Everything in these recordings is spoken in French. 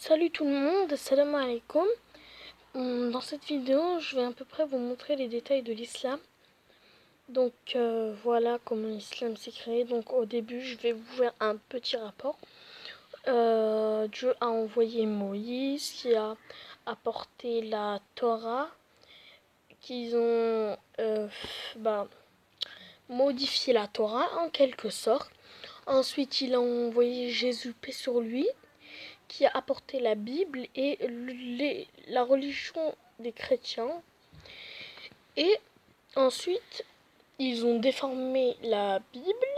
Salut tout le monde, salam alaikum. Dans cette vidéo, je vais à peu près vous montrer les détails de l'islam. Donc voilà comment l'islam s'est créé. Donc au début, je vais vous faire un petit rapport. Dieu a envoyé Moïse qui a apporté la Torah, qu'ils ont modifié la Torah en quelque sorte. Ensuite, il a envoyé Jésus, paix sur lui, qui a apporté la Bible et la religion des chrétiens. Et ensuite, ils ont déformé la Bible.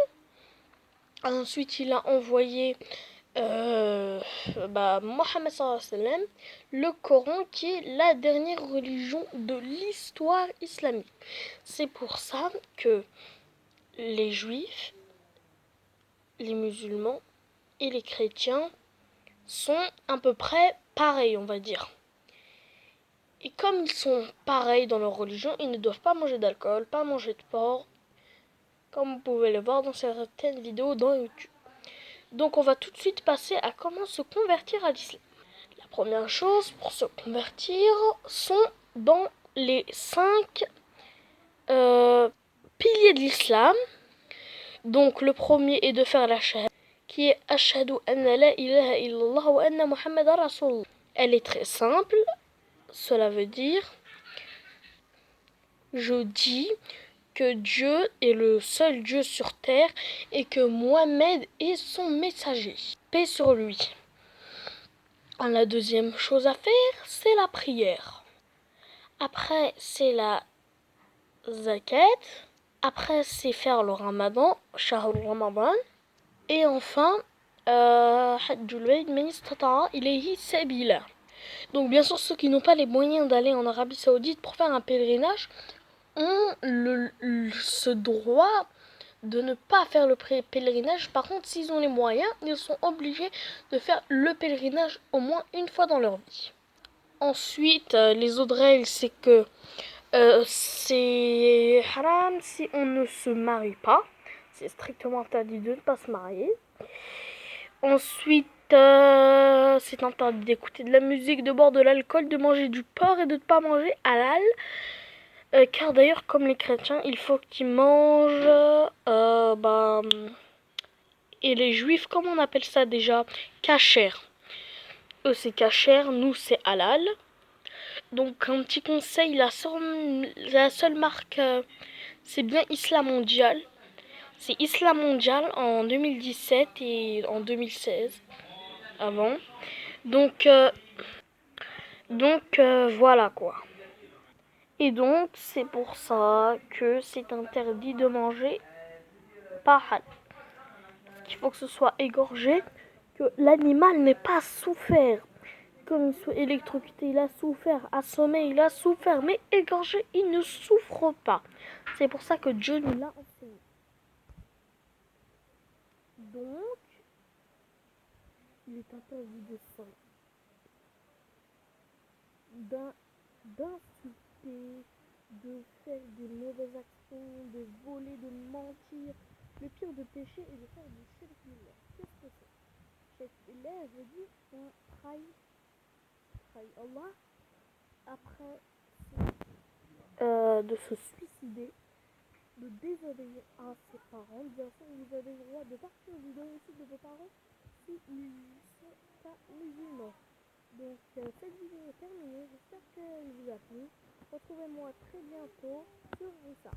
Ensuite, il a envoyé Mohammed sallallahu alayhi wa sallam, le Coran, qui est la dernière religion de l'histoire islamique. C'est pour ça que les juifs, les musulmans et les chrétiens sont à peu près pareils, on va dire. Et comme ils sont pareils dans leur religion, ils ne doivent pas manger d'alcool, pas manger de porc, comme vous pouvez le voir dans certaines vidéos dans YouTube. Donc on va tout de suite passer à comment se convertir à l'islam. La première chose pour se convertir sont dans les 5 piliers de l'islam. Donc le premier est de faire la shahada, qui est Ashhadu anna la ilaha illallah wa anna Muhammadan Rasulullah. Elle est très simple. Cela veut dire, je dis que Dieu est le seul Dieu sur terre et que Mohammed est son messager. Paix sur lui. La deuxième chose à faire, c'est la prière. Après, c'est la zakat. Après, c'est faire le ramadan, shahrul ramadan. Et enfin, hajjul bayt man istata'a ilayhi sabila. Donc bien sûr, ceux qui n'ont pas les moyens d'aller en Arabie Saoudite pour faire un pèlerinage ont ce droit de ne pas faire le pèlerinage. Par contre, s'ils ont les moyens, ils sont obligés de faire le pèlerinage au moins une fois dans leur vie. Ensuite, les autres règles, c'est que c'est haram si on ne se marie pas. C'est strictement interdit de ne pas se marier. Ensuite, c'est interdit d'écouter de la musique, de boire de l'alcool, de manger du porc et de ne pas manger halal. Car d'ailleurs, comme les chrétiens, il faut qu'ils mangent... et les juifs, comment on appelle ça déjà? Kasher. Eux, c'est kasher, nous, c'est halal. Donc, un petit conseil, la seule marque, c'est bien Islam Mondial. C'est Islam Mondial en 2017 et en 2016, avant. Donc voilà quoi. Et donc, c'est pour ça que c'est interdit de manger pas halal. Il faut que ce soit égorgé, que l'animal n'ait pas souffert. Comme il soit électrocuté, il a souffert, assommé, il a souffert, mais égorgé, il ne souffre pas. C'est pour ça que Dieu nous l'a enseigné. Donc, il est interdit de d'insulter, de faire des mauvaises actions, de voler, de mentir. Le pire de péché est de faire du shirk billah. Qu'est-ce que c'est? Shirk billah veut dire qu'on trahit Allah. Après, c'est de se suicider, de désobéir à ses parents. Bien sûr, vous avez le droit de partir du domicile de vos parents si ils sont pas musulmans. Donc cette vidéo est terminée, j'espère qu'elle vous a plu. Retrouvez-moi très bientôt sur Rissa.